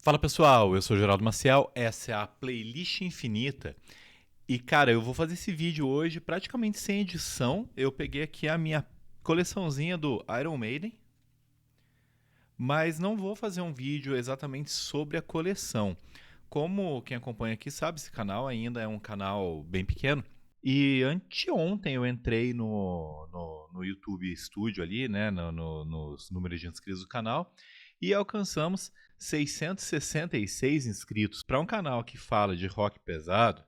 Fala pessoal, eu sou o Geraldo Maciel, essa é a Playlist Infinita. E cara, eu vou fazer esse vídeo hoje praticamente sem edição. Eu peguei aqui a minha coleçãozinha do Iron Maiden, mas não vou fazer um vídeo exatamente sobre a coleção. Como quem acompanha aqui sabe, esse canal ainda é um canal bem pequeno. E anteontem eu entrei no YouTube Studio ali, né, nos números de inscritos do canal, e alcançamos 666 inscritos. Para um canal que fala de rock pesado,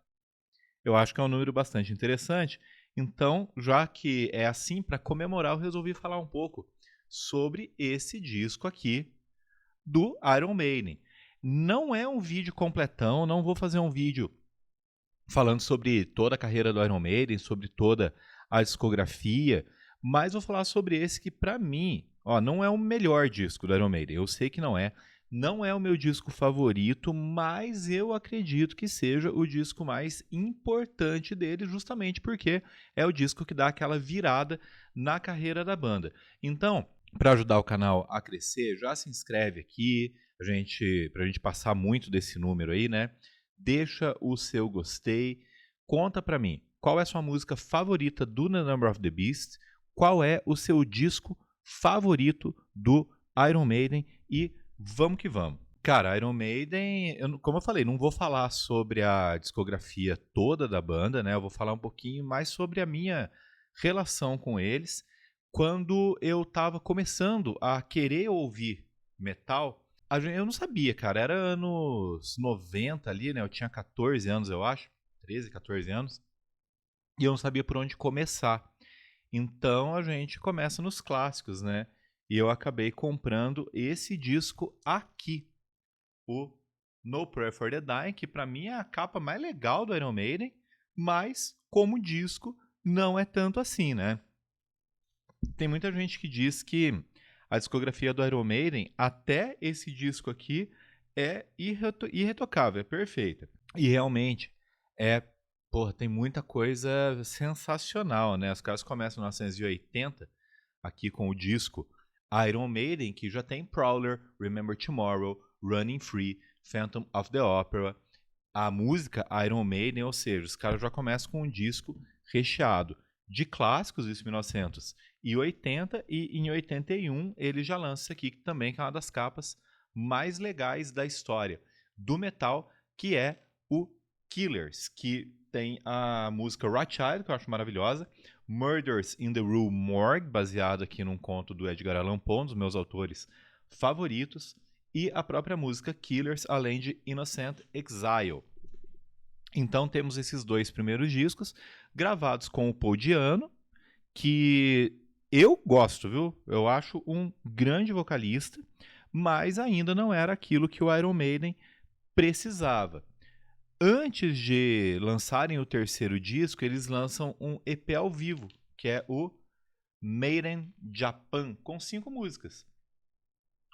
eu acho que é um número bastante interessante. Então, já que é assim, para comemorar, eu resolvi falar um pouco sobre esse disco aqui do Iron Maiden. Não é um vídeo completão, não vou fazer um vídeo falando sobre toda a carreira do Iron Maiden, sobre toda a discografia, mas vou falar sobre esse que pra mim, ó, não é o melhor disco do Iron Maiden. Eu sei que não é o meu disco favorito, mas eu acredito que seja o disco mais importante dele, justamente porque é o disco que dá aquela virada na carreira da banda. Então, para ajudar o canal a crescer, já se inscreve aqui, pra gente passar muito desse número aí, né? Deixa o seu gostei, conta pra mim qual é a sua música favorita do The Number of the Beast, qual é o seu disco favorito do Iron Maiden e vamos que vamos. Cara, Iron Maiden, como eu falei, não vou falar sobre a discografia toda da banda, né? Eu vou falar um pouquinho mais sobre a minha relação com eles. Quando eu tava começando a querer ouvir metal, eu não sabia, cara. Era anos 90 ali, né? Eu tinha 14 anos, eu acho. 13, 14 anos. E eu não sabia por onde começar. Então a gente começa nos clássicos, né? E eu acabei comprando esse disco aqui, o No Prayer for the Dying, que pra mim é a capa mais legal do Iron Maiden, mas como disco não é tanto assim, né? Tem muita gente que diz que a discografia do Iron Maiden, até esse disco aqui, é irretocável, é perfeita. E realmente é, porra, tem muita coisa sensacional, né? Os caras começam em 1980 aqui com o disco Iron Maiden, que já tem Prowler, Remember Tomorrow, Running Free, Phantom of the Opera, a música Iron Maiden, ou seja, os caras já começam com um disco recheado de clássicos, isso em 1980, e em 81 ele já lança isso aqui, que também é uma das capas mais legais da história do metal, que é o Killers, que tem a música Rothschild, que eu acho maravilhosa, Murders in the Rue Morgue, baseado aqui num conto do Edgar Allan Poe, um dos meus autores favoritos, e a própria música Killers, além de Innocent Exile. Então temos esses dois primeiros discos, gravados com o Paul Di'Anno, que eu gosto, viu? Eu acho um grande vocalista, mas ainda não era aquilo que o Iron Maiden precisava. Antes de lançarem o terceiro disco, eles lançam um EP ao vivo, que é o Maiden Japan, com 5 músicas.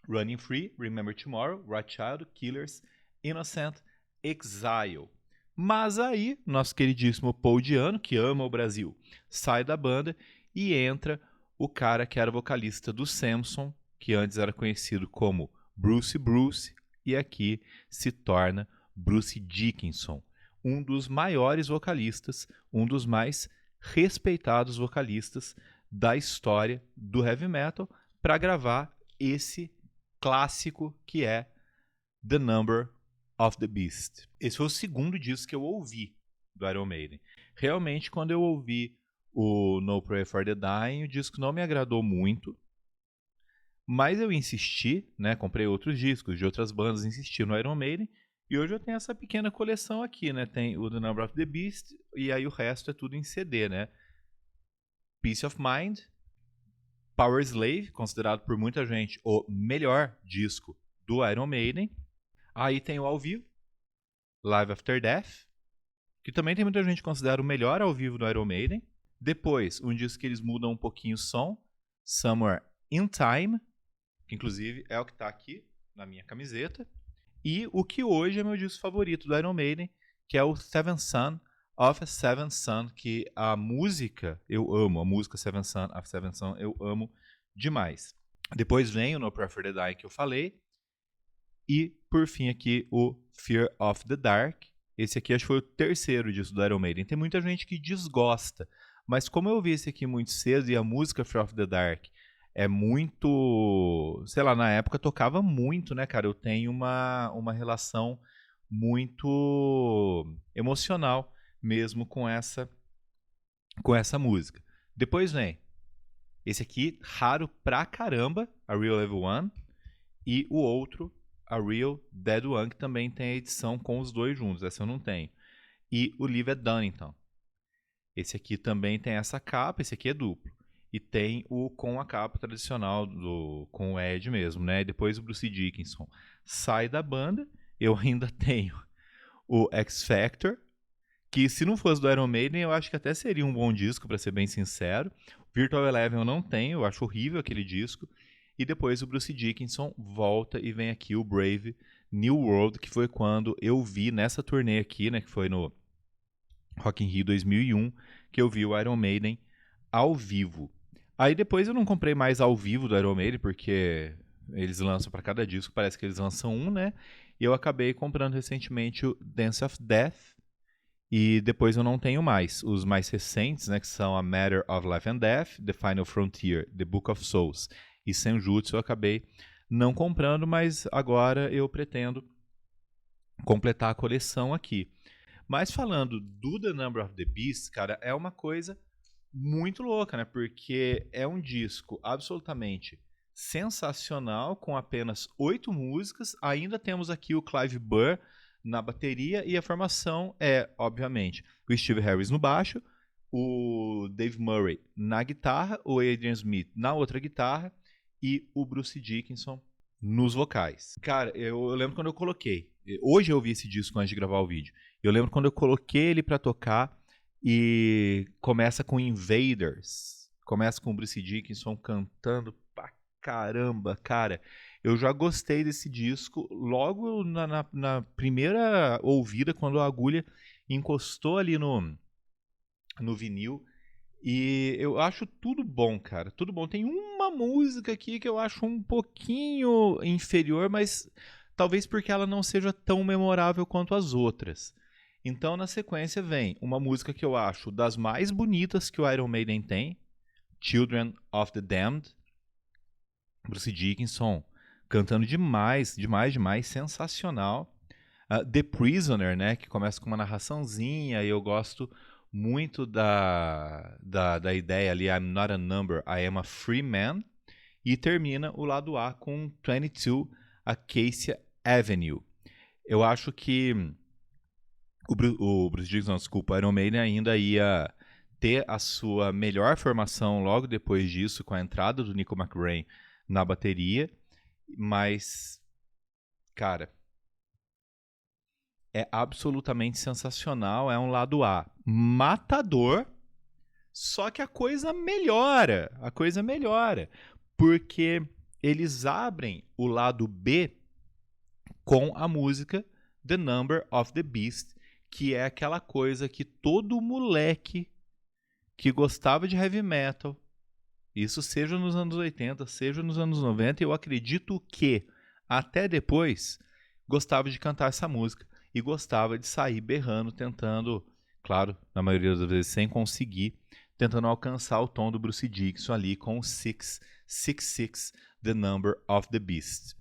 Running Free, Remember Tomorrow, Rothschild, Killers, Innocent, Exile. Mas aí, nosso queridíssimo Paul Di'Anno, que ama o Brasil, sai da banda e entra o cara que era vocalista do Samson, que antes era conhecido como Bruce Bruce, e aqui se torna Bruce Dickinson, um dos maiores vocalistas, um dos mais respeitados vocalistas da história do heavy metal, para gravar esse clássico que é The Number of the Beast. Esse foi o segundo disco que eu ouvi do Iron Maiden. Realmente, quando eu ouvi o No Prayer for the Dying, o disco não me agradou muito, mas eu insisti, né? Comprei outros discos de outras bandas, insisti no Iron Maiden, e hoje eu tenho essa pequena coleção aqui, né? Tem o The Number of the Beast, e aí o resto é tudo em CD, né? Peace of Mind, Power Slave, considerado por muita gente o melhor disco do Iron Maiden. Aí tem o ao vivo, Live After Death, que também tem muita gente que considera o melhor ao vivo do Iron Maiden. Depois, um disco que eles mudam um pouquinho o som, Somewhere in Time, que inclusive é o que está aqui na minha camiseta. E o que hoje é meu disco favorito do Iron Maiden, que é o Seventh Son of a Seventh Son, que a música eu amo, a música Seventh Son of Seventh Son eu amo demais. Depois vem o No Prayer for the Dying que eu falei, E, por fim, aqui o Fear of the Dark. Esse aqui acho que foi o terceiro disco do Iron Maiden. Tem muita gente que desgosta, mas como eu vi esse aqui muito cedo e a música Fear of the Dark é muito... Sei lá, na época tocava muito, né, cara? Eu tenho uma relação muito emocional mesmo com essa música. Depois vem esse aqui, raro pra caramba, A Real Evil One, e o outro, A Real Dead One, que também tem a edição com os dois juntos, essa eu não tenho. E o Live at Dunnington. Esse aqui também tem essa capa, esse aqui é duplo. E tem o com a capa tradicional, com o Ed mesmo, né? E depois o Bruce Dickinson sai da banda. Eu ainda tenho o X Factor, que se não fosse do Iron Maiden, eu acho que até seria um bom disco, para ser bem sincero. Virtual Eleven eu não tenho, eu acho horrível aquele disco. E depois o Bruce Dickinson volta e vem aqui o Brave New World, que foi quando eu vi nessa turnê aqui, né, que foi no Rock in Rio 2001, que eu vi o Iron Maiden ao vivo. Aí depois eu não comprei mais ao vivo do Iron Maiden, porque eles lançam para cada disco, parece que eles lançam um, né? E eu acabei comprando recentemente o Dance of Death, e depois eu não tenho mais. Os mais recentes, né, que são A Matter of Life and Death, The Final Frontier, The Book of Souls e Senjutsu, eu acabei não comprando, mas agora eu pretendo completar a coleção aqui. Mas falando do The Number of the Beast, cara, é uma coisa muito louca, né? Porque é um disco absolutamente sensacional, com apenas 8 músicas. Ainda temos aqui o Clive Burr na bateria, e a formação é, obviamente, o Steve Harris no baixo, o Dave Murray na guitarra, o Adrian Smith na outra guitarra e o Bruce Dickinson nos vocais. Cara, eu lembro quando eu coloquei. Hoje eu vi esse disco antes de gravar o vídeo. Eu lembro quando eu coloquei ele pra tocar e começa com Invaders. Começa com o Bruce Dickinson cantando pra caramba, cara. Eu já gostei desse disco logo na primeira ouvida, quando a agulha encostou ali no vinil. E eu acho tudo bom, cara. Tudo bom. Tem uma música aqui que eu acho um pouquinho inferior, mas talvez porque ela não seja tão memorável quanto as outras. Então, na sequência, vem uma música que eu acho das mais bonitas que o Iron Maiden tem, Children of the Damned. Bruce Dickinson cantando demais, demais, demais, sensacional. The Prisoner, né, que começa com uma narraçãozinha, e eu gosto muito da ideia ali, I'm not a number, I am a free man. E termina o lado A com 22 Acacia Avenue. Eu acho que o Bruce Dickinson, desculpa, Iron Maiden ainda ia ter a sua melhor formação logo depois disso, com a entrada do Nico McBrain na bateria, mas, cara, é absolutamente sensacional. É um lado A matador, só que a coisa melhora. A coisa melhora. Porque eles abrem o lado B com a música The Number of the Beast, que é aquela coisa que todo moleque que gostava de heavy metal, isso seja nos anos 80, seja nos anos 90, eu acredito que até depois gostava de cantar essa música e gostava de sair berrando, tentando, claro, na maioria das vezes sem conseguir, tentando alcançar o tom do Bruce Dickinson ali com o 666, The Number of the Beast.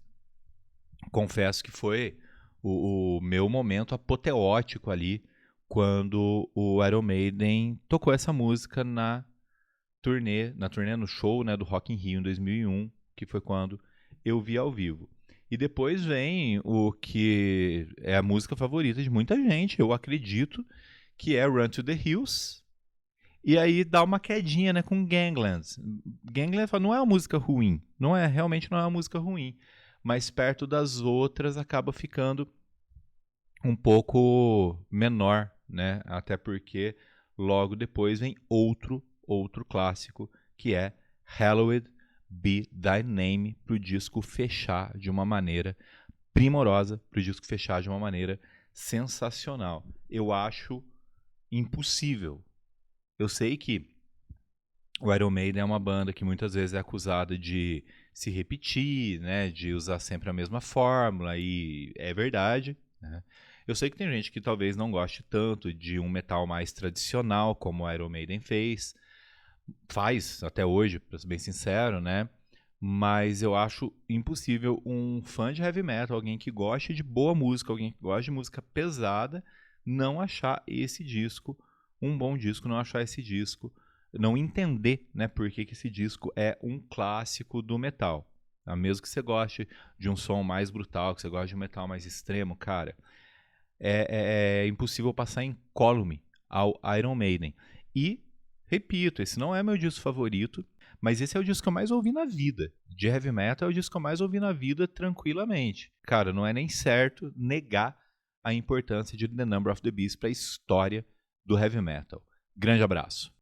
Confesso que foi o meu momento apoteótico ali, quando o Iron Maiden tocou essa música no show, né, do Rock in Rio em 2001, que foi quando eu vi ao vivo. E depois vem o que é a música favorita de muita gente, eu acredito, que é Run to the Hills. E aí dá uma quedinha, né, com Gangland. Gangland não é uma música ruim, realmente não é uma música ruim, mas perto das outras acaba ficando um pouco menor, né? Até porque logo depois vem outro clássico, que é Hallowed Be Thy Name, para o disco fechar de uma maneira primorosa, para o disco fechar de uma maneira sensacional. Eu acho impossível. Eu sei que O Iron Maiden é uma banda que muitas vezes é acusada de se repetir, né, de usar sempre a mesma fórmula, e é verdade, né? Eu sei que tem gente que talvez não goste tanto de um metal mais tradicional, como o Iron Maiden faz até hoje, para ser bem sincero, né? Mas eu acho impossível um fã de heavy metal, alguém que goste de boa música, alguém que goste de música pesada, não achar esse disco um bom disco, não achar esse disco, não entender, né, por que esse disco é um clássico do metal. Tá? Mesmo que você goste de um som mais brutal, que você goste de um metal mais extremo, cara, é impossível passar incólume ao Iron Maiden. E, repito, esse não é meu disco favorito, mas esse é o disco que eu mais ouvi na vida. De heavy metal é o disco que eu mais ouvi na vida tranquilamente. Cara, não é nem certo negar a importância de The Number of the Beast para a história do heavy metal. Grande abraço.